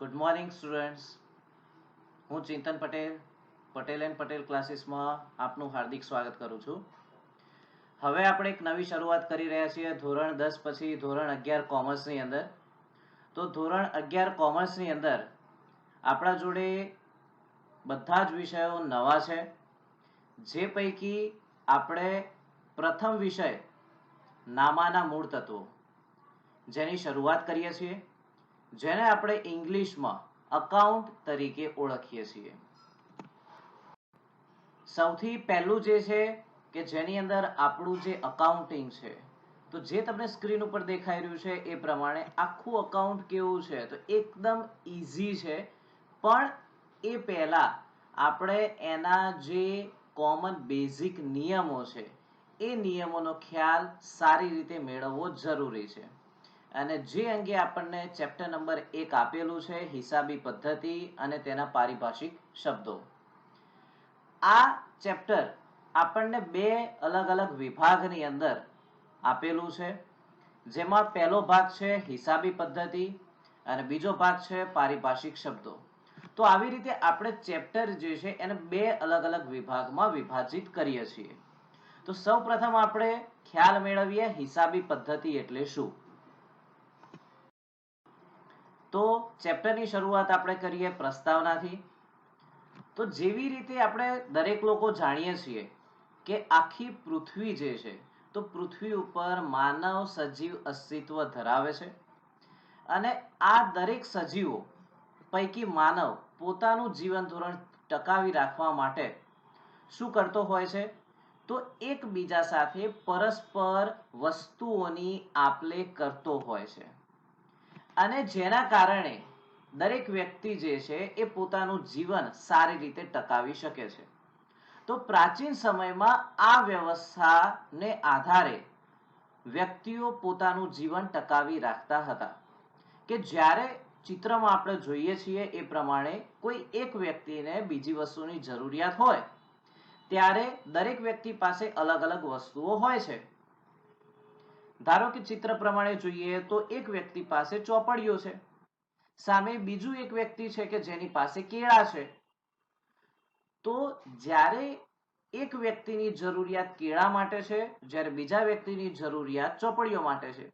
Good morning students. હું ચિંતન Patel, Patel and Patel ક્લાસીસમાં આપનું હાર્દિક સ્વાગત કરું છું. હવે આપણે એક નવી શરૂઆત કરી રહ્યા છીએ ધોરણ 10 પછી ધોરણ 11 કોમર્સની અંદર. તો ધોરણ 11 કોમર્સની અંદર આપણા જોડે બધા જ વિષયો નવા છે, જે પૈકી આપણે પ્રથમ વિષય નામાના મૂળ તત્વો જેની શરૂઆત કરીએ છીએ, જેને આપણે ઇંગ્લિશમાં અકાઉન્ટ તરીકે ઓળખીએ છીએ. સૌથી પહેલું જે છે કે જેની અંદર આપણું જે અકાઉન્ટિંગ છે, તો જે તમને સ્ક્રીન ઉપર દેખાઈ રહ્યું છે એ પ્રમાણે આખું અકાઉન્ટ કેવું છે તો એકદમ ઈઝી છે. પણ એ પહેલા આપણે એના જે કોમન બેઝિક નિયમો છે એ નિયમોનો ખ્યાલ સારી રીતે મેળવવો જરૂરી છે. અને જે અંગે આપણને ચેપ્ટર નંબર 1 આપેલું છે, હિસાબી પદ્ધતિ અને તેના પારિભાષિક શબ્દો. આ ચેપ્ટર આપણને બે અલગ અલગ વિભાગની અંદર આપેલું છે, જેમાં પહેલો ભાગ છે હિસાબી પદ્ધતિ અને બીજો ભાગ છે પારિભાષિક શબ્દો. તો આવી રીતે આપણે ચેપ્ટર જે છે એને બે અલગ અલગ વિભાગમાં વિભાજિત કરીએ છીએ. તો સૌપ્રથમ આપણે ખ્યાલ મેળવીએ હિસાબી પદ્ધતિ એટલે શું. તો ચેપ્ટરની શરૂઆત આપણે કરીએ પ્રસ્તાવનાથી. તો જેવી રીતે આપણે દરેક લોકો જાણીએ છીએ કે આખી પૃથ્વી જે છે, તો પૃથ્વી ઉપર માનવ સજીવ અસ્તિત્વ ધરાવે છે. અને આ દરેક સજીવો પૈકી માનવ પોતાનું જીવન ધોરણ ટકાવી રાખવા માટે શું કરતો હોય છે, તો એકબીજા સાથે પરસ્પર વસ્તુઓની આપ-લે કરતો હોય છે. અને જેના કારણે દરેક વ્યક્તિ જે છે એ પોતાનું જીવન સારી રીતે ટકાવી શકે છે. તો પ્રાચીન સમયમાં આ વ્યવસ્થાને આધારે વ્યક્તિઓ પોતાનું જીવન ટકાવી રાખતા હતા. કે જ્યારે ચિત્રમાં આપણે જોઈએ છીએ એ પ્રમાણે કોઈ એક વ્યક્તિને બીજી વસ્તુની જરૂરિયાત હોય ત્યારે દરેક વ્યક્તિ પાસે અલગ અલગ વસ્તુઓ હોય છે. ધારો કે ચિત્ર પ્રમાણે જોઈએ તો એક વ્યક્તિ પાસે ચોપડીઓ છે, સામે બીજું એક વ્યક્તિ છે કે જેની પાસે કેળા છે. તો જ્યારે એક વ્યક્તિની જરૂરિયાત કેળા માટે છે, જ્યારે બીજા વ્યક્તિની જરૂરિયાત ચોપડીઓ માટે છે,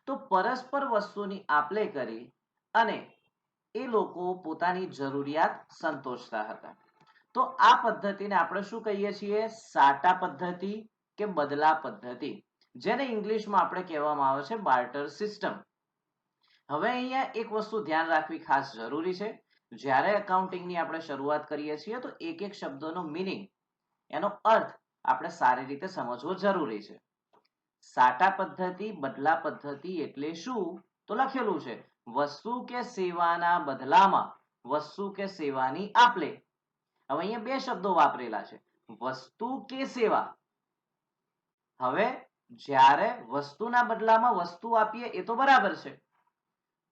તો પરસ્પર વસ્તુની આપ-લે કરી અને એ લોકો પોતાની જરૂરિયાત સંતોષતા હતા. તો આ પદ્ધતિને આપણે શું કહીએ છીએ, સાટા પદ્ધતિ કે બદલા પદ્ધતિ, જેને ઇંગ્લિશમાં આપણે કહેવામાં આવે છે બાર્ટર સિસ્ટમ. હવે અહીંયા એક વસ્તુ ધ્યાન રાખવી ખાસ જરૂરી છે. જ્યારે એકાઉન્ટિંગની આપણે શરૂઆત કરીએ છીએ તો એક એક શબ્દનો મીનિંગ, એનો અર્થ આપણે સારી રીતે સમજવો જરૂરી છે. સાટા પદ્ધતિ બદલા પદ્ધતિ એટલે શું, તો લખેલું છે વસ્તુ કે સેવાના બદલામાં વસ્તુ કે સેવાની આપ-લે. હવે અહીંયા બે શબ્દો વાપરેલા છે, વસ્તુ કે સેવા. હવે જ્યારે વસ્તુના બદલામાં વસ્તુ આપીએ એ તો બરાબર છે,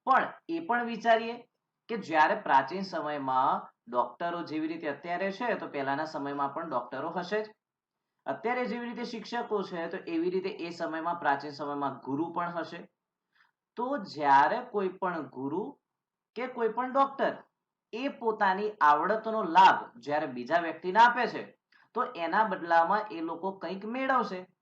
પણ એ પણ વિચારીએ કે જ્યારે પ્રાચીન સમયમાં ડોક્ટરો જેવી રીતે અત્યારે છે તો પહેલાના સમયમાં પણ ડોક્ટરો હશે જ. અત્યારે જેવી રીતે શિક્ષકો છે તો એવી રીતે એ સમયમાં પ્રાચીન સમયમાં ગુરુ પણ હશે. તો જ્યારે કોઈ પણ ગુરુ કે કોઈ પણ ડોક્ટર એ પોતાની આવડતનો લાભ જ્યારે બીજા વ્યક્તિને આપે છે તો એના બદલામાં એ લોકો કંઈક મેળવશે.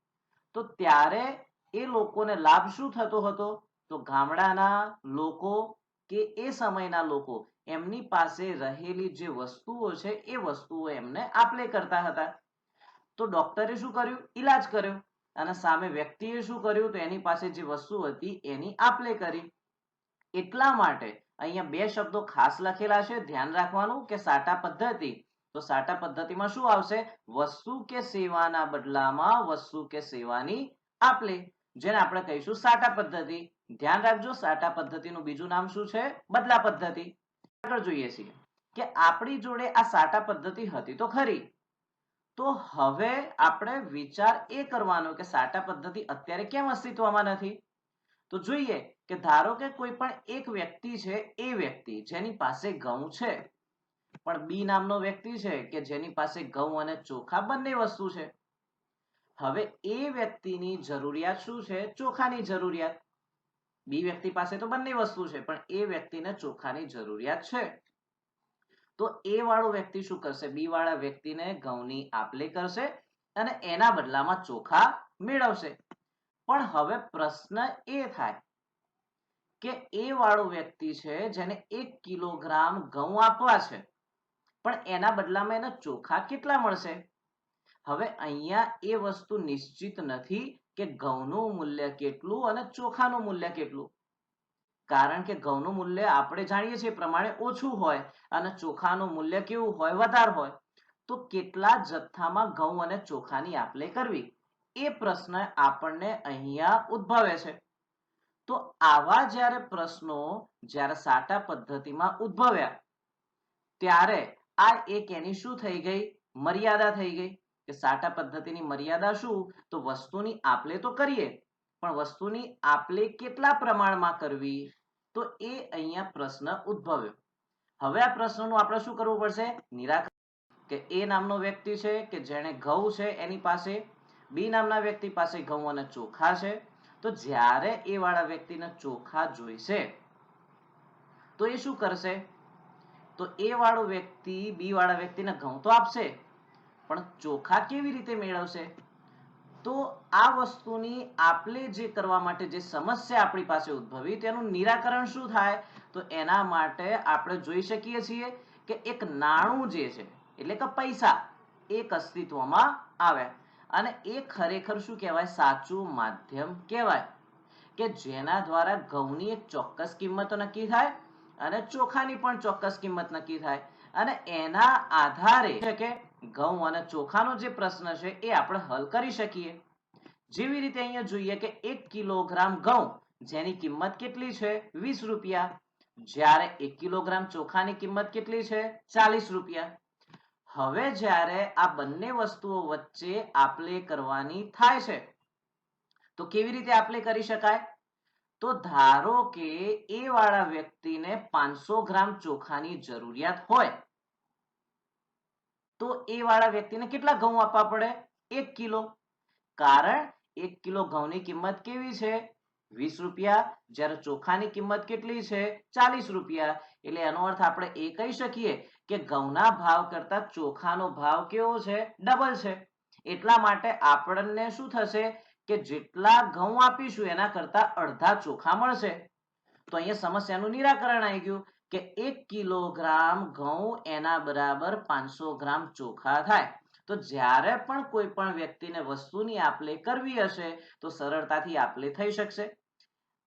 તો ત્યારે એ લોકોને લાભ શું થતો હતો, તો ગામડાના લોકો કે એ સમયના લોકો એમની પાસે રહેલી જે વસ્તુઓ છે એ વસ્તુઓ એમને આપ-લે કરતા હતા. તો ડોક્ટરે શું કર્યું, ઈલાજ કર્યો, અને સામે વ્યક્તિએ શું કર્યું, તો એની પાસે જે વસ્તુ હતી એની આપ-લે કરી. એટલા માટે અહીંયા બે શબ્દો ખાસ લખેલા છે, ધ્યાન રાખવાનું કે સાટા પદ્ધતિ. તો સાટા પદ્ધતિમાં શું આવશે, વસ્તુ કે સેવાના બદલામાં વસ્તુ કે સેવાની આપ-લે, જેને આપણે કહીશું સાટા પદ્ધતિ. ધ્યાન રાખજો, સાટા પદ્ધતિનું બીજું નામ શું છે, બદલા પદ્ધતિ. આગળ જોઈએ છીએ કે આપણી જોડે આ સાટા પદ્ધતિ હતી તો ખરી. તો હવે આપણે વિચાર એ કરવાનો કે સાટા પદ્ધતિ અત્યારે કેમ અસ્તિત્વમાં નથી. તો જોઈએ કે ધારો કે કોઈ પણ એક વ્યક્તિ છે, એ વ્યક્તિ જેની પાસે ઘઉં છે, પણ બી નામનો વ્યક્તિ છે કે જેની પાસે ઘઉં અને ચોખા બંને વસ્તુ છે. હવે એ વ્યક્તિની જરૂરિયાત શું છે, ચોખાની જરૂરિયાત. બી વ્યક્તિ પાસે તો બંને વસ્તુ છે, પણ એ વ્યક્તિને ચોખાની જરૂરિયાત છે. તો એ વાળો વ્યક્તિ શું કરશે? બી વાળા વ્યક્તિને ઘઉંની આપ-લે કરશે અને એના બદલામાં ચોખા મેળવશે. પણ હવે પ્રશ્ન એ થાય કે એ વાળો વ્યક્તિ છે જેને 1 કિલોગ્રામ ઘઉં આપવા છે, પણ એના બદલામાં એને ચોખા કેટલા મળશે? હવે અહીંયા એ વસ્તુ નિશ્ચિત નથી કે ઘઉંનું મૂલ્ય કેટલું અને ચોખાનું મૂલ્ય કેટલું. કારણ કે ઘઉંનું મૂલ્ય આપણે જાણીએ છીએ પ્રમાણે ઓછું હોય અને ચોખાનું મૂલ્ય કેવું હોય? વધારે હોય. તો કેટલા જથ્થામાં ઘઉં અને ચોખાની આપ-લે કરવી, એ પ્રશ્ન આપણને અહીંયા ઉદ્ભવે છે. તો આવા જ્યારે પ્રશ્નો જ્યારે સાટા પદ્ધતિમાં ઉદ્ભવ્યા ત્યારે આ એક એની શું થઈ ગઈ? મર્યાદા થઈ ગઈ. કે સાટા પદ્ધતિની મર્યાદા શું? તો વસ્તુની આપ-લે તો કરીએ, પણ વસ્તુની આપ-લે કેટલા પ્રમાણમાં કરવી? તો એ અહીંયા પ્રશ્ન ઉદ્ભવ્યો. હવે આ પ્રશ્નનું આપણે શું કરવું પડશે? નિરાકરણ. કે એ નામનો વ્યક્તિ છે કે જેણે ઘઉં છે એની પાસે, બી નામના વ્યક્તિ પાસે ઘઉં અને ચોખા છે. તો જ્યારે એ વાળા વ્યક્તિને ચોખા જોઈશે તો એ શું કરશે? તો એ વાળો વ્યક્તિ બી વાળા વ્યક્તિને ઘઉં તો આપશે, પણ ચોખા કેવી રીતે મેળવશે? તો આ વસ્તુની આપ-લે જે કરવા માટે જે સમસ્યા આપણી પાસે ઉદ્ભવી તેનું નિરાકરણ શું થાય? તો એના માટે આપણે જોઈ શકીએ છીએ કે એક નાણું જે છે એટલે કે પૈસા એક અસ્તિત્વમાં આવ્યા અને એ ખરેખર શું કહેવાય? સાચું માધ્યમ કહેવાય કે જેના દ્વારા ઘઉંની એક ચોક્કસ કિંમત નક્કી થાય અને ચોખાની પણ ચોક્કસ કિંમત નક્કી થાય અને એના આધારે કે ઘઉં અને ચોખાનો જે પ્રશ્ન છે એ આપણે હલ કરી શકીએ. જેવી રીતે અહીંયા જોઈએ કે 1 કિલોગ્રામ ઘઉં જેની કિંમત કેટલી છે? 20 રૂપિયા, જ્યારે 1 કિલોગ્રામ ચોખાની કિંમત કેટલી છે? 40 રૂપિયા. હવે જ્યારે આ બંને વસ્તુઓ વચ્ચે આપ-લે કરવાની થાય છે તો કેવી રીતે આપ-લે કરી શકાય? તો ધારો કે એ વાળા વ્યક્તિને 500 ગ્રામ ચોખાની જરૂરિયાત હોય તો એ વાળા વ્યક્તિને કેટલા ઘઉં આપવા પડે? 1 કિલો. કારણ 1 કિલો ઘઉંની કિંમત કેવી છે? 20 રૂપિયા, જ્યારે ચોખાની કિંમત કેટલી છે? 40 રૂપિયા. એટલે એનો અર્થ આપણે એ કહી શકીએ કે ઘઉંના ભાવ કરતા ચોખાનો ભાવ કેવો છે? ડબલ છે. એટલા માટે આપણને શું થશે કે જેટલા ઘઉં આપીશું એના કરતા અડધા ચોખા મળશે. તો અહીંયા સમસ્યાનું નિરાકરણ આવી ગયું કે 1 કિલોગ્રામ ઘઉં એના બરાબર 500 ગ્રામ ચોખા થાય. તો જ્યારે પણ કોઈ પણ વ્યક્તિને વસ્તુની આપ-લે કરવી હશે તો સરળતાથી આપ-લે થઈ શકશે.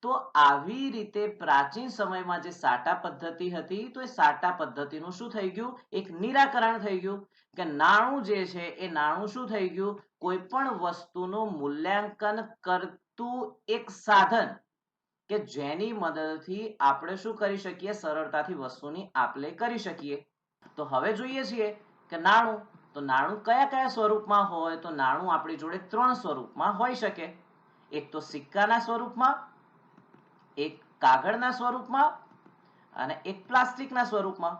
તો આવી રીતે પ્રાચીન સમયમાં જે સાટા પદ્ધતિ હતી તો એ સાટા પદ્ધતિનું શું થઈ ગયું? એક નિરાકરણ થઈ ગયું કે નાણું જે છે એ નાણું શું થઈ ગયું? કોઈ પણ વસ્તુનું મૂલ્યાંકન કરતું એક સાધન કે જેની મદદથી આપણે શું કરી શકીએ? સરળતાથી વસ્તુની આપ-લે કરી શકીએ. તો હવે જોઈએ છીએ કે નાણું. તો નાણું કયા કયા સ્વરૂપમાં હોય? તો નાણું આપણી જોડે 3 સ્વરૂપમાં હોઈ શકે. એક તો સિક્કાના સ્વરૂપમાં, એક કાગળના સ્વરૂપમાં અને એક પ્લાસ્ટિકના સ્વરૂપમાં.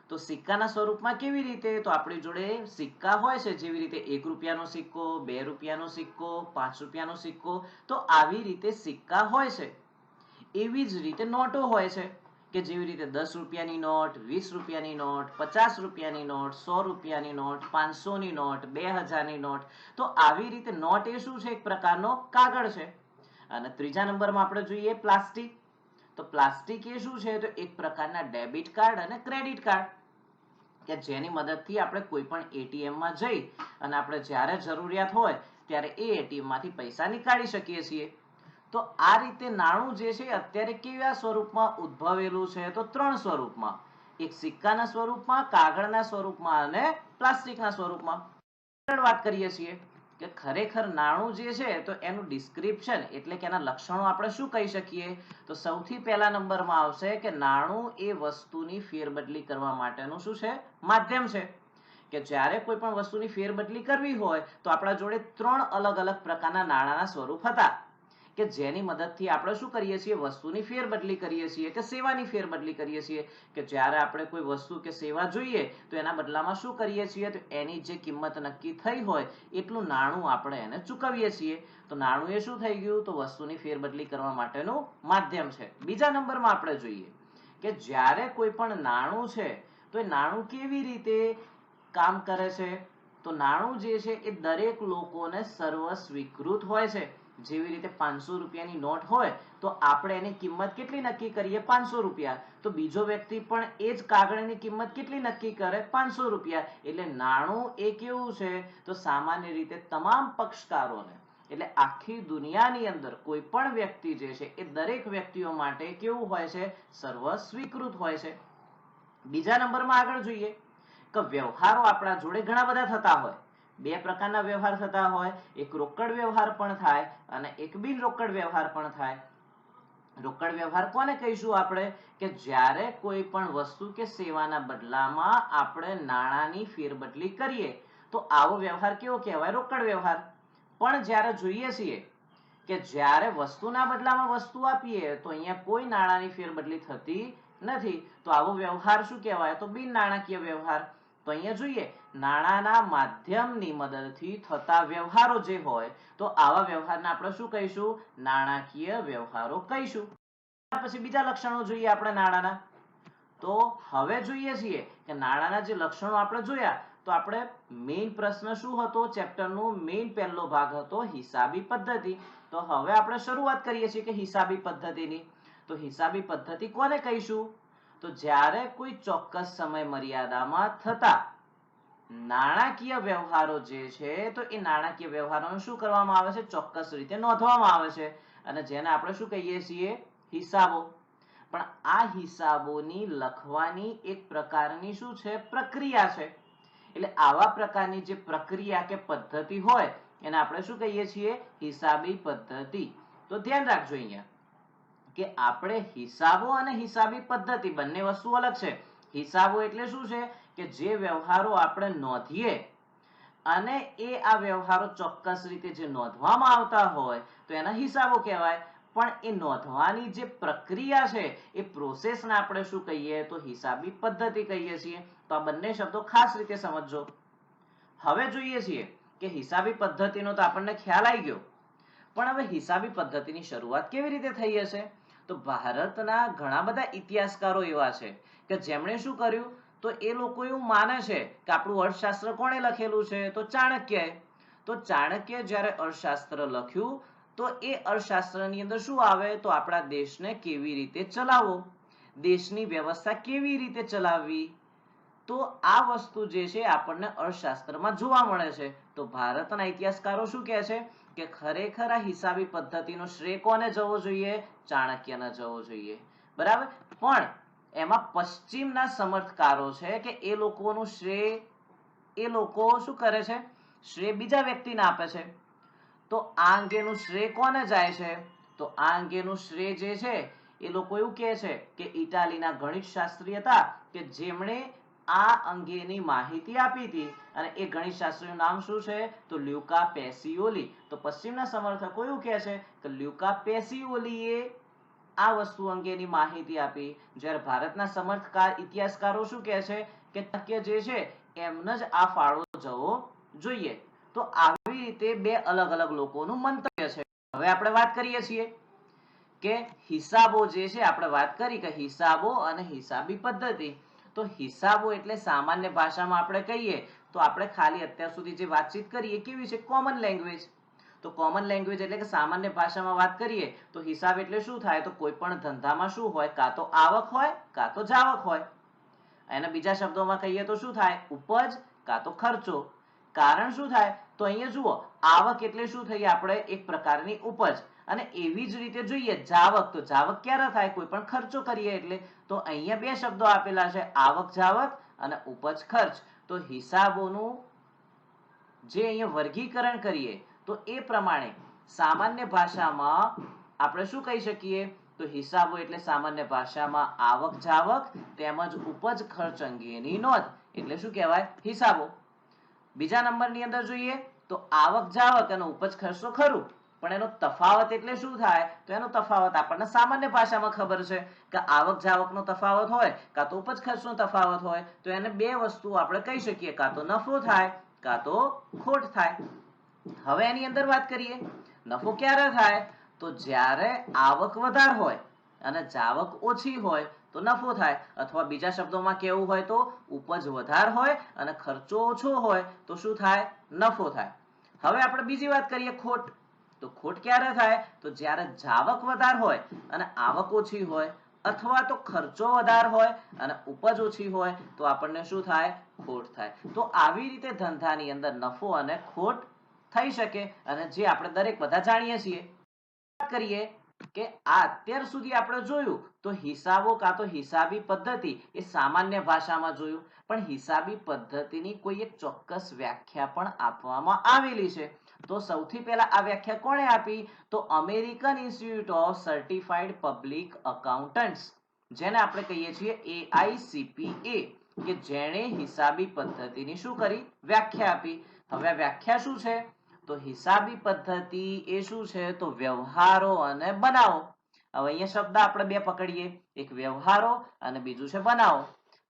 તો સિક્કાના સ્વરૂપમાં કેવી રીતે? તો આપણી જોડે સિક્કા હોય છે, જેવી રીતે 1 રૂપિયાનો સિક્કો, 2 રૂપિયાનો સિક્કો, 5 રૂપિયાનો સિક્કો. તો આવી રીતે સિક્કા હોય છે. એવી જ રીતે નોટો હોય છે કે જેવી રીતે 10 રૂપિયાની નોટ, 20 રૂપિયાની નોટ, 50 રૂપિયાની નોટ, 100 રૂપિયાની નોટ, 500ની નોટ, 2000ની નોટ. તો આવી રીતે નોટ એ શું છે? એક પ્રકારનો કાગળ છે. અને ત્રીજા નંબરમાં આપણે જોઈએ પ્લાસ્ટિક. તો પ્લાસ્ટિક એ શું છે? તો એક પ્રકારના ડેબિટ કાર્ડ અને ક્રેડિટ કાર્ડ કે જેની મદદથી આપણે કોઈ પણ એટીએમ માં જઈ અને આપણે જ્યારે જરૂરિયાત હોય ત્યારે એ એટીએમ માંથી પૈસા નીકાળી શકીએ છીએ. તો આ રીતે નાણું જે છે અત્યારે કેવા સ્વરૂપમાં ઉદ્ભવેલું છે? તો 3 સ્વરૂપમાં. એક સિક્કાના સ્વરૂપમાં, કાગળના સ્વરૂપમાં અને પ્લાસ્ટિકના સ્વરૂપમાં. વાત કરીએ છીએ કે ખરેખર નાણું જે છે તો એનું ડિસ્ક્રિપ્શન એટલે કે એના લક્ષણો આપણે શું કહી શકીએ? તો સૌથી પહેલા નંબરમાં આવશે કે નાણું એ વસ્તુની ફેરબદલી કરવા માટેનું શું છે? માધ્યમ છે. કે જ્યારે કોઈ પણ વસ્તુની ફેરબદલી કરવી હોય તો આપણા જોડે 3 અલગ અલગ પ્રકારના નાણાંના સ્વરૂપ હતા. કે જેની મદદથી આપણે શું કરીએ છીએ, વસ્તુની ફેરબદલી કરીએ છીએ કે સેવાની ફેરબદલી કરીએ છીએ, કે જ્યારે આપણે કોઈ વસ્તુ કે સેવા જોઈએ તો એના બદલામાં શું કરીએ છીએ, તો એની જે કિંમત નક્કી થઈ હોય એટલું નાણું આપણે એને ચૂકવીએ છીએ. તો નાણું એ શું થઈ ગયું, તો વસ્તુની ફેરબદલી કરવા માટેનું માધ્યમ છે. બીજા નંબરમાં આપણે જોઈએ કે જ્યારે કોઈ પણ નાણું છે તો એ નાણું કેવી રીતે કામ કરે છે, તો નાણું જે છે એ દરેક લોકોને સર્વસ્વીકૃત હોય છે. જેવી રીતે 500 રૂપિયાની નોટ હોય તો આપણે એની કિંમત કેટલી નક્કી કરીએ, 500 રૂપિયા, તો બીજો વ્યક્તિ પણ એ જ કાગળની કિંમત કેટલી નક્કી કરે, 500 રૂપિયા. એટલે નાણું એ કેવું છે, તો સામાન્ય રીતે તમામ પક્ષકારોને, એટલે આખી દુનિયાની અંદર કોઈ પણ વ્યક્તિ જે છે એ દરેક વ્યક્તિઓ માટે કેવું હોય છે, સર્વસ્વીકૃત હોય છે. બીજા નંબરમાં આગળ જોઈએ કે વ્યવહારો આપણા જોડે ઘણા બધા થતા હોય. બે પ્રકારના વ્યવહાર થતા હોય, એક રોકડ વ્યવહાર પણ થાય અને એક બિન રોકડ વ્યવહાર પણ થાય. રોકડ વ્યવહાર કોને કહીશું આપણે, કે જ્યારે કોઈ પણ વસ્તુ કે સેવાના બદલામાં આપણે નાણાંની ફેરબદલી કરીએ તો આવો વ્યવહાર કેવો કહેવાય, રોકડ વ્યવહાર. પણ જ્યારે જોઈએ છીએ કે જ્યારે વસ્તુના બદલામાં વસ્તુ આપીએ તો અહીંયા કોઈ નાણાંની ફેરબદલી થતી નથી, તો આવો વ્યવહાર શું કહેવાય, તો બિન નાણાકીય વ્યવહાર. તો અહીંયા જોઈએ નાણાંના માધ્યમની મદદથી થતા વ્યવહારો જે હોય તો આવા વ્યવહારને આપણે શું કહીશું, નાણાકીય વ્યવહારો કહીશું. પછી બીજા લક્ષણો જોઈએ આપણે નાણાંના. તો હવે જોઈએ છીએ કે નાણાંના જે લક્ષણો આપણે જોયા, તો આપણે મેઇન પ્રશ્ન શું હતો, ચેપ્ટરનો મેઇન પહેલો ભાગ હતો હિસાબી પદ્ધતિ. તો હવે આપણે શરૂઆત કરીએ છીએ કે હિસાબી પદ્ધતિની. તો હિસાબી પદ્ધતિ કોને કહીશું, તો જ્યારે કોઈ ચોક્કસ સમય મર્યાદામાં થતા નાણાકીય વ્યવહારો જે છે તો એ નાણાકીય વ્યવહારોને શું કરવામાં આવે છે, ચોક્કસ રીતે નોંધવામાં આવે છે અને જેને આપણે શું કહીએ છીએ, હિસાબો. પણ આ હિસાબોની લખવાની એક પ્રકારની શું છે, પ્રક્રિયા છે. એટલે આવા પ્રકારની જે પ્રક્રિયા કે પદ્ધતિ હોય એને આપણે શું કહીએ છીએ, હિસાબી પદ્ધતિ. તો ધ્યાન રાખજો અહીંયા કે આપણે હિસાબો અને હિસાબી પદ્ધતિ બંને વસ્તુ અલગ છે. હિસાબો એટલે શું છે, કે જે વ્યવહારો આપણે નોંધીએ અને એ આ વ્યવહારો ચોક્કસ રીતે જે નોંધવામાં આવતા હોય તો એના હિસાબો કહેવાય. પણ એ નોંધવાની જે પ્રક્રિયા છે એ પ્રોસેસને આપણે શું કહીએ, તો હિસાબી પદ્ધતિ કહીએ છીએ. તો આ બંને શબ્દો ખાસ રીતે સમજજો. હવે જોઈએ છીએ કે હિસાબી પદ્ધતિનો તો આપણને ખ્યાલ આવી ગયો, પણ હવે હિસાબી પદ્ધતિની શરૂઆત કેવી રીતે થઈ હશે, તો ભારતના ઘણા બધા ઇતિહાસકારો એવા છે કે જેમણે શું કર્યું, તો એ લોકો એવું માને છે કે આપણું અર્થશાસ્ત્ર કોણે લખેલું છે, તો ચાણક્યએ. તો ચાણક્યએ જ્યારે અર્થશાસ્ત્ર લખ્યું તો એ અર્થશાસ્ત્રની અંદર શું આવે, તો આપણા દેશને કેવી રીતે ચલાવવો, દેશની વ્યવસ્થા કેવી રીતે ચલાવવી, તો આ વસ્તુ જે છે આપણને અર્થશાસ્ત્રમાં જોવા મળે છે. તો ભારતના ઇતિહાસકારો શું કહે છે કે ખરેખર આ હિસાબી પદ્ધતિનો શ્રેય કોને જવો જોઈએ, ચાણક્યને જવો જોઈએ. બરાબર. પણ એમાં પશ્ચિમના સમર્થકારો છે કે એ લોકોનું શ્રેય એ લોકો શું કરે છે, શ્રેય બીજા વ્યક્તિને આપે છે. તો આ અંગેનું શ્રેય કોને જાય છે, તો આ અંગેનું શ્રેય જે છે એ લોકો એવું કહે છે કે ઇટાલીના ગણિત શાસ્ત્રી હતા કે જેમણે આ અંગેની માહિતી આપી હતી અને એ ગણિત શાસ્ત્રીનું નામ શું છે, તો લ્યુકા પેસિયોલી. તો પશ્ચિમના સમર્થકો એવું કહે છે કે લ્યુકા પેસિયોલીએ આ વસ્તુ અંગેની માહિતી આપી, જ્યારે ભારતના સમર્થકાર ઇતિહાસકારો શું કહે છે કે ચાણક્ય જે છે એમને જ આ ફાળો જવો જોઈએ. તો આવી રીતે બે અલગ અલગ લોકોનું મંતવ્ય છે. હવે આપણે વાત કરીએ છીએ કે હિસાબો જે છે, આપણે વાત કરી કે હિસાબો અને હિસાબી પદ્ધતિ. તો હિસાબો એટલે સામાન્ય ભાષામાં આપણે કહીએ તો આપણે ખાલી અત્યાર સુધી જે વાતચીત કરીએ કેવી છે, કોમન લેંગ્વેજ. તો કોમન લેંગ્વેજ એટલે કે સામાન્ય ભાષામાં વાત કરીએ તો હિસાબ એટલે શું થાય, તો કોઈ પણ ધંધામાં શું હોય, કાં તો આવક હોય કાં તો જાવક હોય. એના બીજા શબ્દોમાં કહીએ તો શું થાય, ઉપજ કાં તો ખર્ચો. કારણ શું થાય, તો અહીંયા જુઓ આવક એટલે શું થઈ, આપણે એક પ્રકારની ઉપજ. અને એવી જ રીતે જોઈએ જાવક, તો જાવક ક્યારે થાય, કોઈ પણ ખર્ચો કરીએ એટલે. તો અહીંયા બે શબ્દો આપેલા છે, આવક જાવક અને ઉપજ ખર્ચ. તો હિસાબોનું જે અહીંયા વર્ગીકરણ કરીએ તો એ પ્રમાણે સામાન્ય ભાષામાં આપણે શું કહી શકીએ, તો હિસાબો એટલે સામાન્ય ભાષામાં આવક જાવક તેમજ ઉપજ ખર્ચ અંગેની નોંધ, એટલે શું કહેવાય, હિસાબો. બીજા નંબરની અંદર જોઈએ તો આવક જાવક અને ઉપજ ખર્ચ તો ખરું, પણ એનો તફાવત એટલે શું થાય? તો એનો તફાવત આપણને સામાન્ય ભાષામાં ખબર છે કે આવક જાવકનો તફાવત હોય કાં તો ઉપજ ખર્ચનો તફાવત હોય તો એને બે વસ્તુ આપણે કહી શકીએ, કાં તો નફો થાય કાં તો ખોટ થાય. હવે એની અંદર વાત કરીએ, નફો ક્યારે થાય? તો જ્યારે આવક વધારે હોય અને જાવક ઓછી હોય તો નફો થાય, અથવા બીજા શબ્દોમાં કેવું હોય તો ઉપજ વધારે હોય અને ખર્ચો ઓછો હોય તો શું થાય? નફો થાય. હવે આપણે બીજી વાત કરીએ, ખોટ. તો ખોટ ક્યારે થાય? તો જ્યારે જાવક વધારે હોય અને આવક ઓછી હોય, અથવા તો ખર્ચો વધારે હોય અને ઉપજ ઓછી હોય તો આપણને શું થાય? ખોટ થાય. તો આવી રીતે ધંધાની અંદર નફો અને ખોટ થઈ શકે, અને જે આપણે દરેક બધા જાણીએ છીએ. વાત કરીએ કે આ અત્યાર સુધી આપણે જોયું તો હિસાબો કાં તો હિસાબી પદ્ધતિ એ સામાન્ય ભાષામાં જોયું, પણ હિસાબી પદ્ધતિની કોઈ એક ચોક્કસ વ્યાખ્યા પણ આપવામાં આવેલી છે. તો સૌથી પહેલા આ વ્યાખ્યા કોણે આપી? તો American Institute of Certified Public Accountants, જેને આપણે કહીએ છીએ AICPA, કે જેણે હિસાબી પદ્ધતિની શું કરી? વ્યાખ્યા આપી. હવે આ વ્યાખ્યા શું છે? તો હિસાબી પદ્ધતિ એ શું છે? તો વ્યવહારો અને બનાવો. હવે અહીંયા શબ્દ આપણે બે પકડીએ, એક વ્યવહારો અને બીજું છે બનાવો.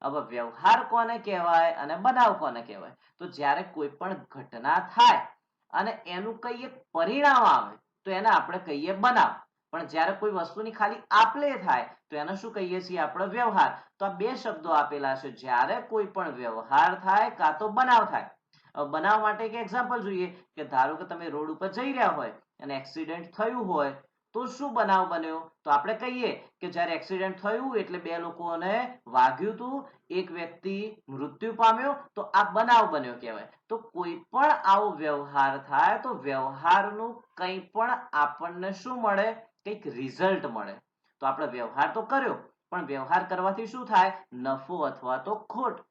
હવે વ્યવહાર કોને કહેવાય અને બનાવ કોને કહેવાય? તો જ્યારે કોઈ પણ ઘટના થાય અને એનું કઈ એક પરિણામ આવે તો એને આપણે કહીએ બનાવ. પણ જ્યારે કોઈ વસ્તુની ખાલી આપ-લે થાય તો એને શું કહીએ છીએ આપણે? વ્યવહાર. તો આ બે શબ્દો આપેલા છે, જ્યારે કોઈ પણ વ્યવહાર થાય કાં તો બનાવ થાય. બનાવ માટે એક એક્ઝામ્પલ જોઈએ કે ધારો કે તમે રોડ ઉપર જઈ રહ્યા હોય અને એક્સિડન્ટ થયું હોય તો શું બનાવ બન્યો? તો આપણે કહીએ કે જ્યારે એક્સિડન્ટ થયું એટલે બે લોકોને વાગ્યું હતું, એક વ્યક્તિ મૃત્યુ પામ્યો, તો આ બનાવ બન્યો કહેવાય. તો કોઈ પણ આવો વ્યવહાર થાય તો વ્યવહારનું કંઈ પણ આપણને શું મળે? કંઈક રિઝલ્ટ મળે. તો આપણે વ્યવહાર તો કર્યો, પણ વ્યવહાર કરવાથી શું થાય? નફો અથવા તો ખોટ.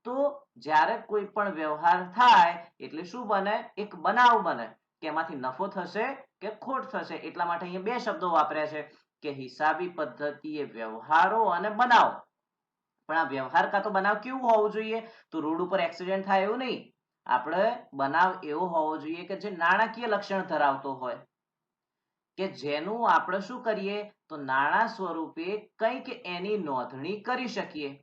તો જ્યારે કોઈ પણ વ્યવહાર થાય એટલે શું બને? એક બનાવ બને, કે એમાંથી નફો થશે કે ખોટ થશે. એટલા માટે અહીંયા બે શબ્દો વાપર્યા છે કે હિસાબી પદ્ધતિ એ વ્યવહારો અને બનાવ. પણ આ વ્યવહાર કાં તો બનાવ કેવું હોવું જોઈએ? તો રોડ ઉપર એક્સિડન્ટ થાય એવું નહીં. આપણે બનાવ એવો હોવો જોઈએ કે જે નાણાકીય લક્ષણ ધરાવતો હોય, કે જેનું આપણે શું કરીએ? તો નાણાં સ્વરૂપે કંઈક એની નોંધણી કરી શકીએ.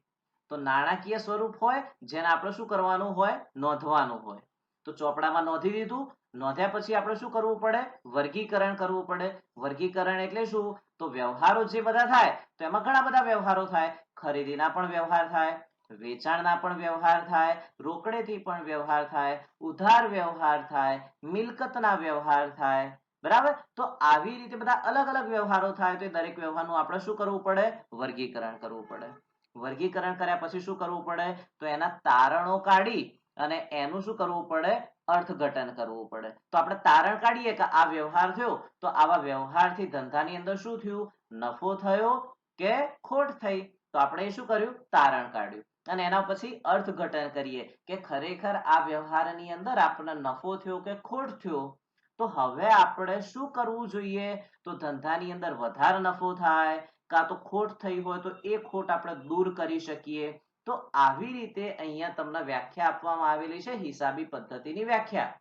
તો નાણાકીય સ્વરૂપ હોય જેને આપણે શું કરવાનું હોય? નોંધવાનું હોય. તો ચોપડામાં નોંધી દીધું, નોંધ્યા પછી આપણે શું કરવું પડે? વર્ગીકરણ કરવું પડે. વર્ગીકરણ એટલે શું? તો વ્યવહારો જે બધા થાય તો એમાં ઘણા બધા વ્યવહારો થાય. ખરીદીના પણ વ્યવહાર થાય, વેચાણના પણ વ્યવહાર થાય, રોકડેથી પણ વ્યવહાર થાય, ઉધાર વ્યવહાર થાય, મિલકતના વ્યવહાર થાય. બરાબર? તો આવી રીતે બધા અલગ અલગ વ્યવહારો થાય તો દરેક વ્યવહારનું આપણે શું કરવું પડે? વર્ગીકરણ કરવું પડે. વર્ગીકરણ કર્યા પછી શું કરવું પડે? તો એના તારણો કાઢી અને એનું શું કરવું પડે? અર્થઘટન કરવું પડે. તો આપણે તારણ કાઢીએ કે આ વ્યવહાર થયો, તો આવા વ્યવહારથી ધંધાની અંદર શું થયું? નફો થયો કે ખોટ થઈ? તો આપણે શું કર્યું? તારણ કાઢ્યું. અને એના પછી અર્થઘટન કરીએ કે ખરેખર આ વ્યવહારની અંદર આપણને નફો થયો કે ખોટ થયો? તો હવે આપણે શું કરવું જોઈએ? તો ધંધાની અંદર વધારે નફો થાય કાં તો ખોટ થઈ હોય તો એ ખોટ આપણે દૂર કરી શકીએ. તો આવી રીતે અહીંયા તમને વ્યાખ્યા આપવામાં આવેલી છે, હિસાબી પદ્ધતિની વ્યાખ્યા.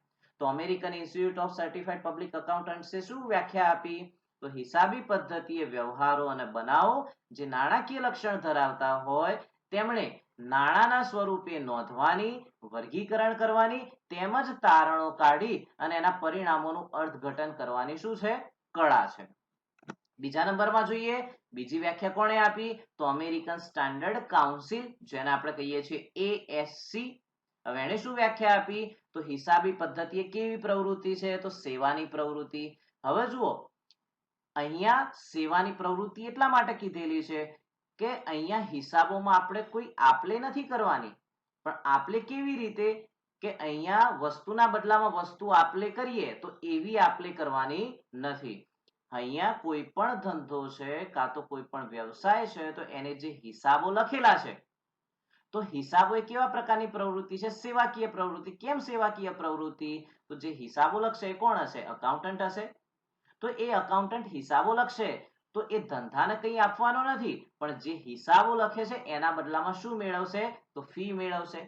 તો American Institute of Certified Public અકાઉન્ટન્ટ્સે શું વ્યાખ્યા આપી? તો હિસાબી પદ્ધતિ એ વ્યવહારો અને બનાવો જે નાણાકીય લક્ષણ ધરાવતા હોય તેમણે નાણાંના સ્વરૂપે નોંધવાની, વર્ગીકરણ કરવાની, તેમજ તારણો કાઢી અને એના પરિણામોનું અર્થઘટન કરવાની શું છે? કળા છે. બીજા નંબરમાં જોઈએ, બીજી વ્યાખ્યા કોણે આપી? તો અમેરિકન સ્ટાન્ડર્ડ કાઉન્સિલ, જેને આપણે કહીએ છીએ ASC. હવે એને શું વ્યાખ્યા આપી? તો હિસાબી પદ્ધતિ એ કેવી પ્રવૃત્તિ છે? તો સેવાની પ્રવૃત્તિ. હવે જુઓ, અહીંયા સેવાની પ્રવૃત્તિ એટલા માટે કીધેલી છે કે અહીંયા હિસાબોમાં આપણે કોઈ આપ-લે નથી કરવાની. પણ આપ-લે કેવી રીતે? કે અહીંયા વસ્તુના બદલામાં વસ્તુ આપ-લે કરીએ તો એવી આપ-લે કરવાની નથી. અહીંયા કોઈ પણ ધંધો છે કાં તો કોઈ પણ વ્યવસાય છે તો એને જે હિસાબો લખેલા છે, તો હિસાબો એ કેવા પ્રકારની પ્રવૃત્તિ છે? સેવાકીય પ્રવૃત્તિ. કેમ સેવાકીય પ્રવૃત્તિ? તો જે હિસાબો લખશે એ કોણ હશે? એકાઉન્ટન્ટ હશે. તો એ એકાઉન્ટન્ટ હિસાબો લખશે તો એ ધંધાને કંઈ આપવાનો નથી, પણ જે હિસાબો લખે છે એના બદલામાં શું મેળવશે? તો ફી મેળવશે.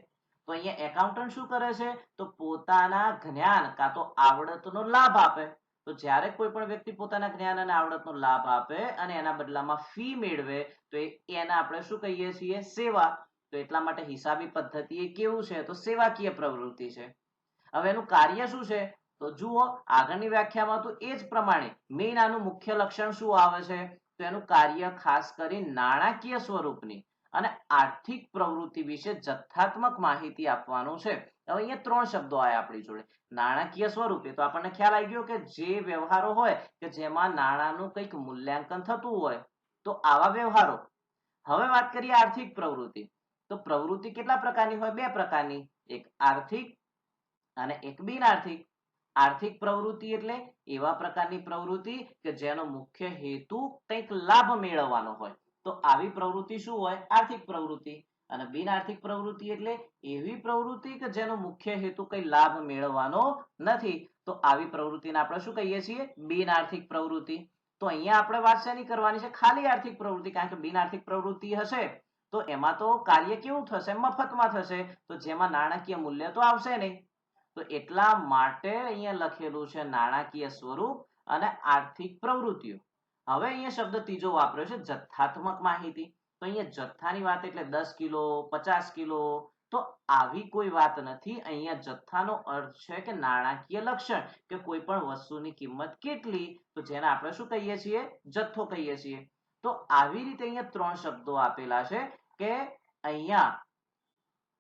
તો અહીંયા એકાઉન્ટન્ટ શું કરે છે? તો પોતાના જ્ઞાન કાં તો આવડતનો લાભ આપે. તો જ્યારે કોઈ પણ વ્યક્તિ પોતાના જ્ઞાન અને આવડતનો લાભ આપે અને એના બદલામાં ફી મેળવે તો એને આપણે શું કહીએ છીએ? સેવા. તો એટલા માટે હિસાબી પદ્ધતિ એ કેવું છે? તો સેવાકીય પ્રવૃત્તિ છે. હવે એનું કાર્ય શું છે? તો જુઓ, આગળની વ્યાખ્યામાં તો એ જ પ્રમાણે મેઇન આનું મુખ્ય લક્ષણ શું આવે છે? તો એનું કાર્ય ખાસ કરી નાણાકીય સ્વરૂપની અને આર્થિક પ્રવૃત્તિ વિશે જથ્થાત્મક માહિતી આપવાનું છે. હવે અહીંયા 3 શબ્દો આયા આપણી જોડે. નાણાકીય સ્વરૂપે તો આપણને ખ્યાલ આવી ગયો કે જે વ્યવહારો હોય કે જેમાં નાણાંનું કંઈક મૂલ્યાંકન થતું હોય, તો આવા વ્યવહારો. હવે વાત કરીએ આર્થિક પ્રવૃત્તિ. તો પ્રવૃત્તિ કેટલા પ્રકારની હોય? 2 પ્રકારની. એક આર્થિક અને એક બિનઆર્થિક. આર્થિક પ્રવૃત્તિ એટલે એવા પ્રકારની પ્રવૃત્તિ કે જેનો મુખ્ય હેતુ કંઈક લાભ મેળવવાનો હોય, તો આવી પ્રવૃત્તિ શું હોય? આર્થિક પ્રવૃત્તિ. અને બિનઆર્થિક પ્રવૃત્તિ એટલે એવી પ્રવૃત્તિ કે જેનો મુખ્ય હેતુ કંઈ લાભ મેળવવાનો નથી, તો આવી પ્રવૃત્તિને આપણે શું કહીએ છીએ? બિનઆર્થિક પ્રવૃત્તિ. તો અહીંયા આપણે વાત શેની કરવાની છે? ખાલી આર્થિક પ્રવૃત્તિ. કારણ કે બિનઆર્થિક પ્રવૃત્તિ હશે તો એમાં તો કાર્ય કેવું થશે? મફતમાં થશે, તો જેમાં નાણાકીય મૂલ્ય તો આવશે નહીં. તો એટલા માટે અહીંયા લખેલું છે નાણાકીય સ્વરૂપ અને આર્થિક પ્રવૃત્તિઓ. હવે અહીંયા શબ્દ ત્રીજો વાપર્યો છે જથ્થાત્મક માહિતી. તો અહીંયા જથ્થાની વાત એટલે 10 કિલો, 50 કિલો, તો આવી કોઈ વાત નથી. અહીંયા જથ્થાનો અર્થ છે કે નાણાકીય લક્ષણ કે કોઈ પણ વસ્તુની કિંમત કેટલી, તો જેને આપણે શું કહીએ છીએ? જથ્થો કહીએ છીએ. તો આવી રીતે અહીંયા 3 શબ્દો આપેલા છે કે અહીંયા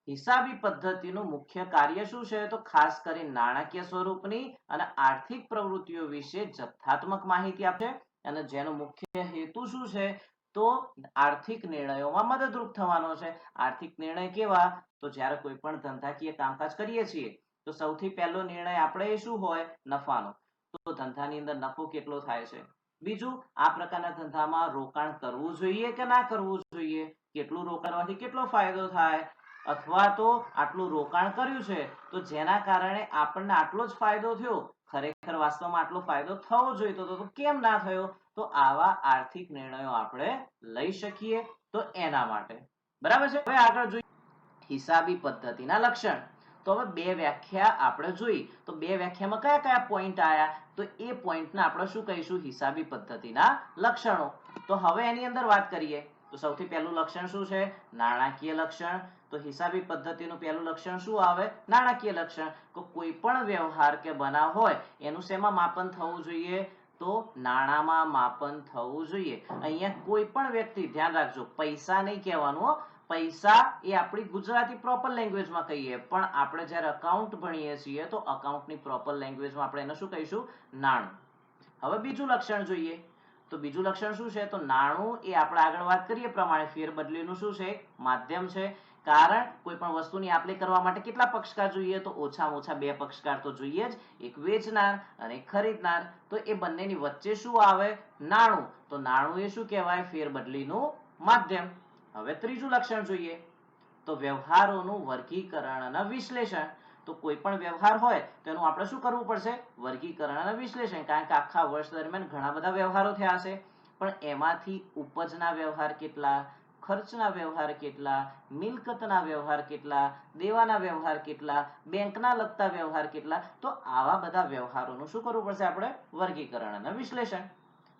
હિસાબી પદ્ધતિનું મુખ્ય કાર્ય શું છે? તો ખાસ કરી નાણાકીય સ્વરૂપની અને આર્થિક પ્રવૃત્તિઓ વિશે જથ્થાત્મક માહિતી આપે અને જેનો મુખ્ય હેતુ શું છે? તો આર્થિક નિર્ણયોમાં મદદરૂપ થવાનો છે. આર્થિક નિર્ણય કેવા? તો જ્યારે કોઈ પણ ધંધાકીય કામકાજ કરીએ છીએ તો સૌથી પહેલો નિર્ણય આપણે શું હોય? નફાનો. તો ધંધાની અંદર નફો કેટલો થાય છે? બીજું, આ પ્રકારના ધંધામાં રોકાણ કરવું જોઈએ કે ના કરવું જોઈએ? કેટલું રોકાણ કરવાથી કેટલો ફાયદો થાય? અથવા તો આટલું રોકાણ કર્યું છે તો જેના કારણે આપણને આટલો જ ફાયદો થયો, ખરેખર વાસ્તવમાં આટલો ફાયદો થવો જોઈતો તો કેમ ના થયો? તો આવા આર્થિક નિર્ણયો આપણે લઈ શકીએ તો એના માટે. બરાબર છે? હવે આગળ જોઈએ હિસાબી પદ્ધતિના લક્ષણ. તો હવે 2 વ્યાખ્યા આપણે જોઈ. તો 2 વ્યાખ્યામાં કયા કયા પોઈન્ટ આયા? તો એ પોઈન્ટને આપણે શું કહીશું? હિસાબી પદ્ધતિના લક્ષણો. તો હવે એની અંદર વાત કરીએ. તો સૌથી પહેલું લક્ષણ શું છે? નાણાકીય લક્ષણ. તો હિસાબી પદ્ધતિનું પહેલું લક્ષણ શું આવે? નાણાકીય લક્ષણ. તો કોઈ પણ વ્યવહાર કે બનાવ હોય એનું શેમાં માપન થવું જોઈએ? તો નાણામાં માપન થવું જોઈએ. અહીંયા કોઈ પણ વ્યક્તિ, ધ્યાન રાખજો, પૈસા નહીં કહેવાનું. પૈસા એ આપણી ગુજરાતી પ્રોપર લેંગ્વેજમાં કહીએ, પણ આપણે જ્યારે અકાઉન્ટ ભણીએ છીએ તો અકાઉન્ટની પ્રોપર લેંગ્વેજમાં આપણે એને શું કહીશું? નાણું. હવે બીજું લક્ષણ જોઈએ. તો બીજું લક્ષણ શું છે? તો નાણું એ આપણે આગળ વાત કરીએ પ્રમાણે ફેરબદલીનું શું છે? માધ્યમ છે. કારણ કોઈ પણ વસ્તુની આપ-લે કરવા માટે કેટલા પક્ષકાર જોઈએ? તો ઓછામાં ઓછા 2 પક્ષકાર તો જોઈએ જ. એક વેચનાર અને એક ખરીદનાર. તો એ બંનેની વચ્ચે શું આવે? નાણું. તો નાણું એ શું કહેવાય? ફેરબદલીનું માધ્યમ. હવે ત્રીજું લક્ષણ જોઈએ. તો વ્યવહારોનું વર્ગીકરણ અને વિશ્લેષણ. તો કોઈ પણ વ્યવહાર હોય તો એનું આપણે શું કરવું પડશે? વર્ગીકરણ અને વિશ્લેષણ. કારણ કે આખા વર્ષ દરમિયાન ઘણા બધા વ્યવહારો થયા હશે, પણ એમાંથી ઉપજના વ્યવહાર કેટલા, ખર્ચના વ્યવહાર કેટલા, મિલકતના વ્યવહાર કેટલા, દેવાના વ્યવહાર કેટલા, બેંકના લગતા વ્યવહાર કેટલા, તો આવા બધા વ્યવહારોનું શું કરવું પડશે? આપણે વર્ગીકરણ અને વિશ્લેષણ.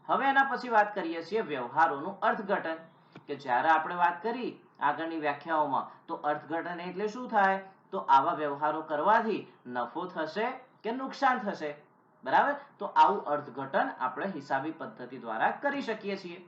હવે એના પછી વાત કરીએ છીએ વ્યવહારોનું અર્થઘટન. કે જ્યારે આપણે વાત કરી આગળની વ્યાખ્યાઓમાં તો અર્થઘટન એટલે શું થાય? તો આવા વ્યવહારો કરવાથી નફો થશે કે નુકસાન થશે? બરાબર? તો આવું અર્થઘટન આપણે હિસાબી પદ્ધતિ દ્વારા કરી શકીએ છીએ.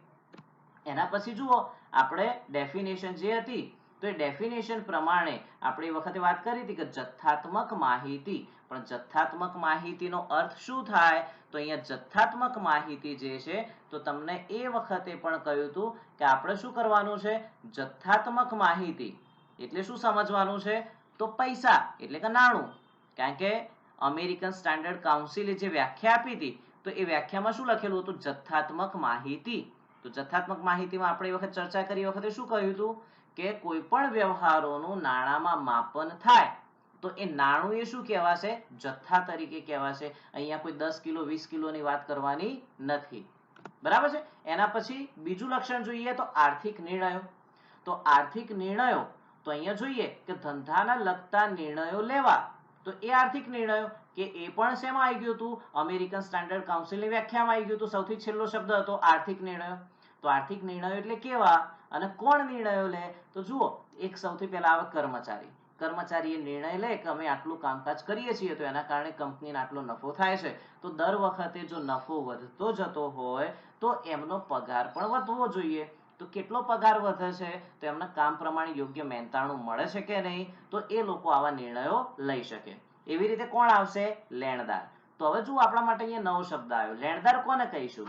એના પછી જુઓ, આપણે ડેફિનેશન જે હતી તો એ ડેફિનેશન પ્રમાણે આપણે એ વખતે વાત કરી હતી કે જથ્થાત્મક માહિતી. પણ જથ્થાત્મક માહિતીનો અર્થ શું થાય? તો અહીંયા જથ્થાત્મક માહિતી જે છે તો તમને એ વખતે પણ કહ્યું હતું કે આપણે શું કરવાનું છે? જથ્થાત્મક માહિતી એટલે શું સમજવાનું છે? તો પૈસા એટલે કે નાણું. કારણ કે અમેરિકન સ્ટાન્ડર્ડ કાઉન્સિલે જે વ્યાખ્યા આપી હતી તો એ વ્યાખ્યામાં શું લખેલું હતું? જથ્થાત્મક માહિતી. તો જથ્થાત્મક માહિતીમાં આપણે એ વખત ચર્ચા કરી વખતે શું કહ્યું હતું કે કોઈ પણ વ્યવહારોનું નાણામાં માપન થાય તો એ નાણું એ શું કહેવાશે? જથ્થા તરીકે કહેવાશે. અહીંયા કોઈ 10 કિલો 20 કિલોની વાત કરવાની નથી. બરાબર છે? એના પછી બીજું લક્ષણ જોઈએ તો આર્થિક નિર્ણયો. તો આર્થિક નિર્ણયો તો અહીંયા જોઈએ કે ધંધાના લગતા નિર્ણયો લેવા. તો એ આર્થિક નિર્ણયો. કે એ પણ શેમાં આવી ગયું હતું? અમેરિકન સ્ટાન્ડર્ડ કાઉન્સિલની વ્યાખ્યામાં આવી ગયું હતું. સૌથી છેલ્લો શબ્દ હતો આર્થિક નિર્ણયો. તો આર્થિક નિર્ણયો એટલે કેવા અને કોણ નિર્ણયો લે? તો જુઓ, એક સૌથી પહેલા આવે કર્મચારી. કર્મચારી એ નિર્ણય લે કે અમે આટલું કામકાજ કરીએ છીએ તો એના કારણે કંપનીને આટલો નફો થાય છે. તો દર વખતે જો નફો વધતો જતો હોય તો એમનો પગાર પણ વધવો જોઈએ. તો કેટલો પગાર વધે છે? તો એમને કામ પ્રમાણે યોગ્ય મહેનતાણું મળે છે કે નહીં? તો એ લોકો આવા નિર્ણયો લઈ શકે. એવી રીતે કોણ આવશે? લેણદાર. તો હવે જુઓ, આપણા માટે અહીંયા નવો શબ્દ આવ્યો. લેણદાર કોને કહીશું?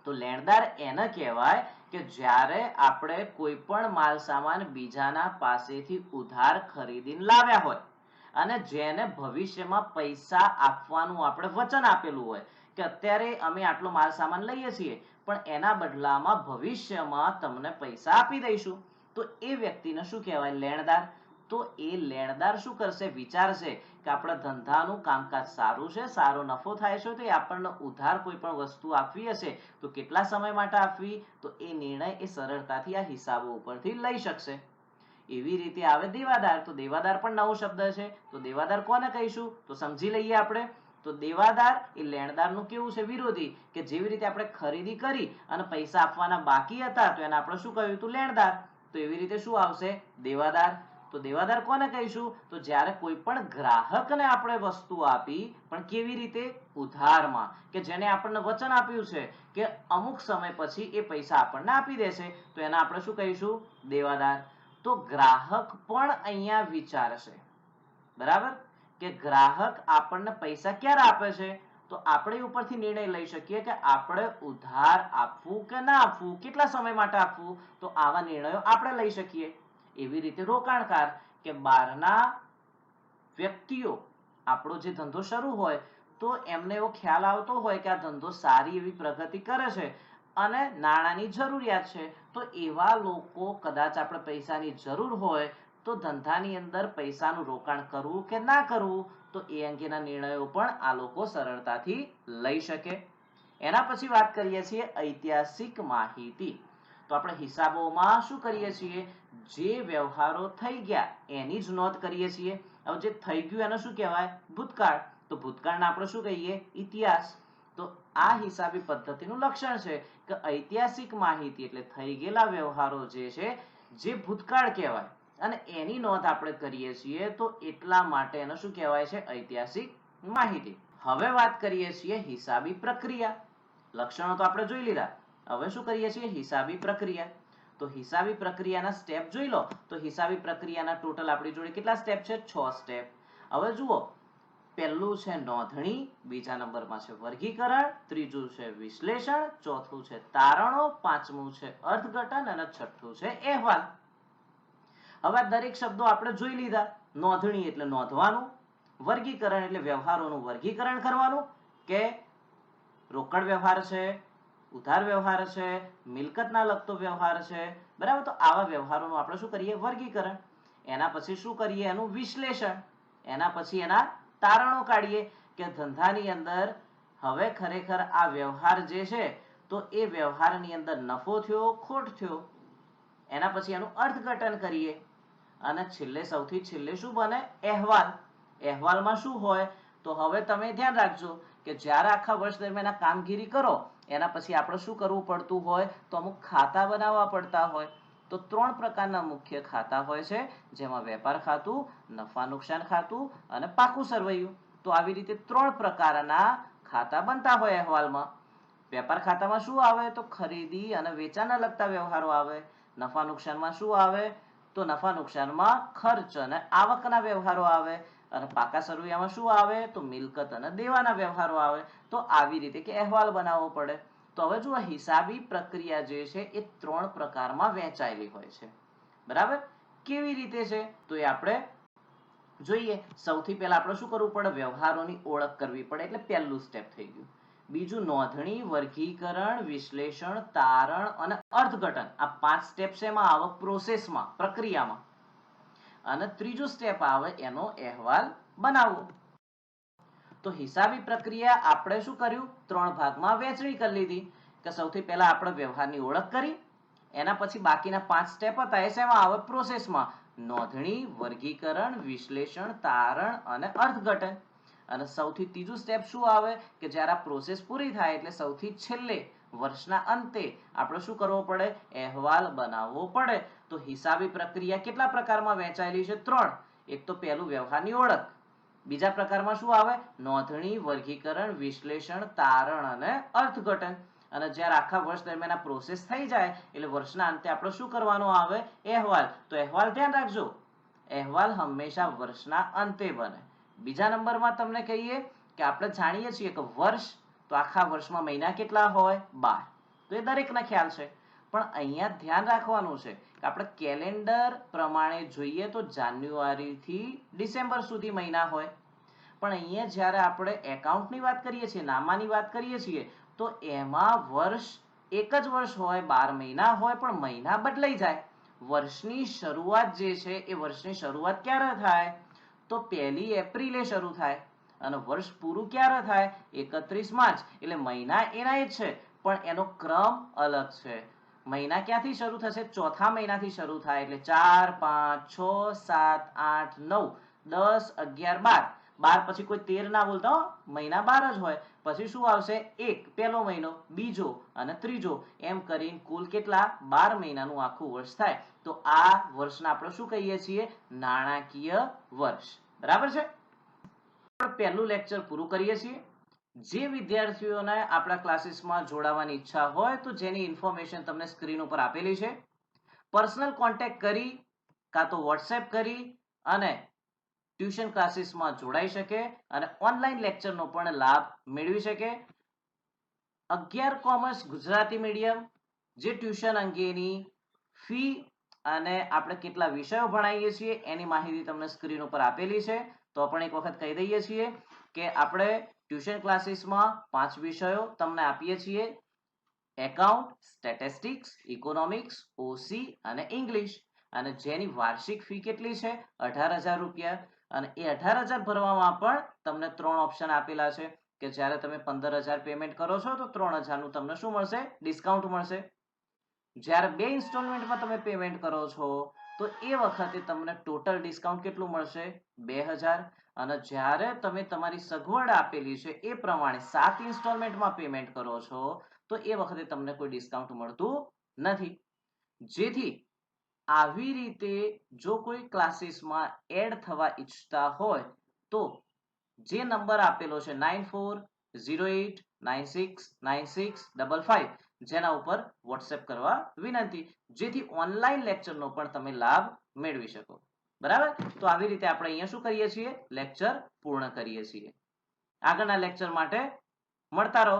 તો લેણદાર એને કહેવાય કે જ્યારે આપણે કોઈ પણ માલ સામાન બીજાના પાસેથી ઉધાર ખરીદીને લાવ્યા હોય અને જેને ભવિષ્યમાં પૈસા આપવાનું આપણે વચન આપેલું હોય કે અત્યારે અમે આટલો માલ સામાન લઈએ છીએ પણ એના બદલામાં ભવિષ્યમાં તમને પૈસા આપી દઈશું, તો એ વ્યક્તિને શું કહેવાય? લેણદાર. તો એ લેણદાર શું કરશે? વિચારશે કે આપણા ધંધાનું કામકાજ સારું છે, સારો નફો થાય છે, તો એ આપણને ઉધાર કોઈ પણ વસ્તુ આપવી હશે તો કેટલા સમય માટે આપવી? તો એ નિર્ણય એ સરળતાથી આ હિસાબો ઉપરથી લઈ શકશે. એવી રીતે આવે દેવાદાર. તો દેવાદાર પણ નવો શબ્દ છે. તો દેવાદાર કોને કહીશું? તો સમજી લઈએ આપણે. તો દેવાદાર એ લેણદારનું કેવું છે? વિરોધી. કે જેવી રીતે આપણે ખરીદી કરી અને પૈસા આપવાના બાકી હતા તો એને આપણે શું કહ્યું હતું? લેણદાર. તો એવી રીતે શું આવશે? દેવાદાર. તો દેવાદાર કોને કહીશું? તો જ્યારે કોઈ પણ ગ્રાહકને આપણે વસ્તુ આપી પણ કેવી રીતે? ઉધારમાં. કે જેને આપણને વચન આપ્યું છે કે અમુક સમય પછી એ પૈસા આપણને આપી દેશે તો એને આપણે શું કહીશું? દેવાદાર. તો ગ્રાહક પણ અહીંયા વિચારશે, બરાબર, કે ગ્રાહક આપણને પૈસા ક્યારે આપે છે તો આપણે ઉપરથી નિર્ણય લઈ શકીએ કે આપણે ઉધાર આપવું કે ના આપવું, કેટલા સમય માટે આપવું, તો આવા નિર્ણયો આપણે લઈ શકીએ. એવી રીતે રોકાણકાર, કે બહારના વ્યક્તિઓ આપણો જે ધંધો શરૂ હોય તો એમને એવો ખ્યાલ આવતો હોય કે આ ધંધો સારી એવી પ્રગતિ કરે છે અને નાણાંની જરૂરિયાત છે, તો એવા લોકો કદાચ આપણે પૈસાની જરૂર હોય તો ધંધાની અંદર પૈસાનું રોકાણ કરવું કે ના કરવું, તો એ અંગેના નિર્ણયો પણ આ લોકો સરળતાથી લઈ શકે. એના પછી વાત કરીએ છીએ ઐતિહાસિક માહિતી. તો આપણે હિસાબોમાં શું કરીએ છીએ? જે વ્યવહારો થઈ ગયા એની જ નોંધ કરીએ છીએ. હવે જે થઈ ગયું એને શું કહેવાય? ભૂતકાળ. તો ભૂતકાળને આપણે શું કહીએ? ઇતિહાસ. તો આ હિસાબી પદ્ધતિનું લક્ષણ છે કે ઐતિહાસિક માહિતી એટલે થઈ ગયેલા વ્યવહારો જે છે જે ભૂતકાળ કહેવાય અને એની નોંધ આપણે કરીએ છીએ તો એટલા માટે એને શું કહેવાય છે? ઐતિહાસિક માહિતી. હવે વાત કરીએ છીએ હિસાબી પ્રક્રિયા. લક્ષણો તો આપણે જોઈ લીધા. હવે શું કરીએ છીએ? હિસાબી પ્રક્રિયા. તો હિસાબી પ્રક્રિયાના સ્ટેપ જોઈ લો. તો હિસાબી પ્રક્રિયાના ટોટલ આપણી જોડે કેટલા સ્ટેપ છે? 6 સ્ટેપ. હવે જુઓ, પહેલું છે નોંધણી, બીજા નંબરમાં છે વર્ગીકરણ, ત્રીજું છે વિશ્લેષણ, ચોથું છે તારણો, પાંચમું છે અર્થઘટન અને છઠ્ઠું છે અહેવાલ. હવે દરેક શબ્દો આપણે જોઈ લીધા. નોંધણી એટલે નોંધવાનું, વર્ગીકરણ એટલે વ્યવહારોનું વર્ગીકરણ કરવાનું કે રોકડ વ્યવહાર છે, ઉધાર વ્યવહાર છે, મિલકતના લગતો વ્યવહાર છે, બરાબર. તો આવા વ્યવહારોનું આપણે શું કરીએ? વર્ગીકરણ. એના પછી શું કરીએ? એનું વિશ્લેષણ. એના પછી એના તારણો કાઢીએ કે ધંધાની અંદર હવે ખરેખર આ વ્યવહાર જે છે તો એ વ્યવહારની અંદર નફો થયો, ખોટ થયો. એના પછી એનું અર્થઘટન કરીએ અને છેલ્લે સૌથી છેલ્લે શું બને? અહેવાલ. અહેવાલમાં શું હોય? તો હવે તમે ધ્યાન રાખજો કે જ્યારે આખા વર્ષ દરમિયાન આ કામગીરી કરો એના પછી આપણે શું કરવું પડતું હોય? તો અમુક ખાતા બનાવવા પડતા હોય. તો 3 પ્રકારના મુખ્ય ખાતા હોય છે, જેમાં વેપાર ખાતું, નફા નુકસાન ખાતું અને પાકું સરવૈયું. તો આવી રીતે 3 પ્રકારના ખાતા બનતા હોય અહેવાલમાં. વેપાર ખાતામાં શું આવે? તો ખરીદી અને વેચાણને લગતા વ્યવહારો આવે. નફા નુકસાનમાં શું આવે? તો નફા નુકસાનમાં ખર્ચ અને આવકના વ્યવહારો આવે. અને પાકા સરવૈયામાં શું આવે? તો મિલકત અને દેવાના વ્યવહારો આવે. તો આવી રીતે કે અહેવાલ બનાવવો પડે. તો હવે જુઓ, હિસાબી પ્રક્રિયા જે છે એ 3 પ્રકારમાં વહેંચાયેલી હોય છે, બરાબર. કેવી રીતે છે તો એ આપણે જોઈએ. સૌથી પહેલા આપણે શું કરવું પડે? વ્યવહારોની ઓળખ કરવી પડે, એટલે પહેલું સ્ટેપ થઈ ગયું. બીજું નોંધણી, વર્ગીકરણ, વિશ્લેષણ, તારણ અને અર્થઘટન. આ 5 સ્ટેપ છે એમાં આવે પ્રોસેસમાં, પ્રક્રિયામાં. અને ત્રીજું સ્ટેપ આવે એનો અહેવાલ બનાવવો. તો હિસાબી પ્રક્રિયા આપણે શું કર્યું? 3 ભાગમાં વહેંચણી કરી લીધી. કે સૌથી પહેલા આપણે વ્યવહારની ઓળખ કરી, એના પછી બાકીના 5 સ્ટેપ હતા એ શેમાં આવે? પ્રોસેસમાં. નોંધણી, વર્ગીકરણ, વિશ્લેષણ, તારણ અને અર્થઘટન. અને સૌથી ત્રીજું સ્ટેપ શું આવે કે જ્યારે આ પ્રોસેસ પૂરી થાય એટલે સૌથી છેલ્લે વર્ષના અંતે આપણે શું કરવો પડે? અહેવાલ બનાવવો પડે. તો હિસાબી પ્રક્રિયા કેટલા પ્રકારમાં વહેંચાયેલી છે? 3. એક તો પહેલું વ્યવહારની ઓળખ, બીજા પ્રકારમાં શું આવે? નોંધણી, વર્ગીકરણ, વિશ્લેષણ, તારણ અને અર્થઘટન. અને જ્યારે આખા વર્ષ દરમિયાન આ પ્રોસેસ થઈ જાય એટલે વર્ષના અંતે આપણે શું કરવાનો આવે? અહેવાલ. તો અહેવાલ ધ્યાન રાખજો, અહેવાલ હંમેશા વર્ષના અંતે બને. બીજા નંબરમાં તમને કહીએ કે આપણે જાણીએ છીએ કે વર્ષ, તો આખા વર્ષમાં મહિના કેટલા હોય? 12. તો એ દરેકને ખ્યાલ છે. પણ અહીંયા ધ્યાન રાખવાનું છે કે આપણે કેલેન્ડર પ્રમાણે જોઈએ તો જાન્યુઆરી થી ડિસેમ્બર સુધી મહિના હોય. પણ અહીંયા જ્યારે આપણે એકાઉન્ટની વાત કરીએ છીએ, નામાની વાત કરીએ છીએ, તો એમાં વર્ષ એક જ વર્ષ હોય, 12 મહિના હોય, પણ મહિના બદલાઈ જાય. વર્ષની શરૂઆત જે છે એ વર્ષની શરૂઆત ક્યારે થાય? તો 1 એપ્રિલે શરૂ થાય. અને વર્ષ પૂરું ક્યારે થાય? 31 માર્ચ. એટલે મહિના એના જ છે પણ એનો ક્રમ અલગ છે. મહિના ક્યાંથી શરૂ થશે? ચોથા મહિનાથી શરૂ થાય. એટલે 4, 5, 6, 7, 8, 9, 10, 11, 12. 12 પછી કોઈ 13 ના બોલતા હો, મહિના 12 જ હોય. પછી શું આવશે? 1 પહેલો મહિનો, બીજો અને ત્રીજો, એમ કરીને કુલ કેટલા? 12 મહિનાનું આખું વર્ષ થાય. તો આ વર્ષને આપણે શું કહીએ છીએ? નાણાકીય વર્ષ. બરાબર છે? પહેલું લેક્ચર પૂરું કરીએ છીએ. જે વિદ્યાર્થીઓને આપણા ક્લાસીસમાં જોડાવાની ઈચ્છા હોય તો જેની ઇન્ફોર્મેશન તમને સ્ક્રીન ઉપર આપેલી છે, પર્સનલ કોન્ટેક્ટ કરી કાં તો વોટ્સએપ કરી અને ટ્યુશન ક્લાસીસમાં જોડાઈ શકે અને ઓનલાઈન લેક્ચરનો પણ લાભ મેળવી શકે. 11 કોમર્સ ગુજરાતી મીડિયમ જે ટ્યુશન અંગેની ફી અને આપણે કેટલા વિષયો ભણાવીએ છીએ એની માહિતી તમને સ્ક્રીન ઉપર આપેલી છે. તો પણ એક વખત કહી દઈએ છીએ કે આપણે ટ્યુશન ક્લાસીસમાં 5 વિષયો તમને આપીએ છીએ: એકાઉન્ટ, સ્ટેટિસ્ટિક્સ, ઇકોનોમિક્સ, ઓસી અને ઇંગ્લિશ. અને જેની વાર્ષિક ફી કેટલી છે? 18,000 રૂપિયા. અને એ 18,000 ભરવામાં પણ તમને 3 ઓપ્શન આપેલા છે કે જ્યારે તમે 15,000 પેમેન્ટ કરો છો તો 3,000 નું તમને શું મળશે? ડિસ્કાઉન્ટ મળશે. જ્યારે 2 ઇન્સ્ટોલમેન્ટમાં તમે પેમેન્ટ કરો છો તો એ વખતે તમને ટોટલ ડિસ્કાઉન્ટ કેટલું મળશે? 2,000. અને જ્યારે તમે તમારી સગવડ આપેલી છે એ પ્રમાણે 7 ઇન્સ્ટોલમેન્ટમાં પેમેન્ટ કરો છો તો એ વખતે તમને કોઈ ડિસ્કાઉન્ટ મળતું નથી. જેથી આવી રીતે જો કોઈ ક્લાસીસમાં એડ થવા ઈચ્છતા હોય તો જે નંબર આપેલો છે 9408969655, જેના ઉપર વોટ્સએપ કરવા વિનંતી, જેથી ઓનલાઈન લેક્ચરનો પણ તમે લાભ મેળવી શકો. બરાબર? તો આવી રીતે આપણે અહીંયા શું કરીએ છીએ? લેક્ચર પૂર્ણ કરીએ છીએ. આગળના લેક્ચર માટે મળતા રહો.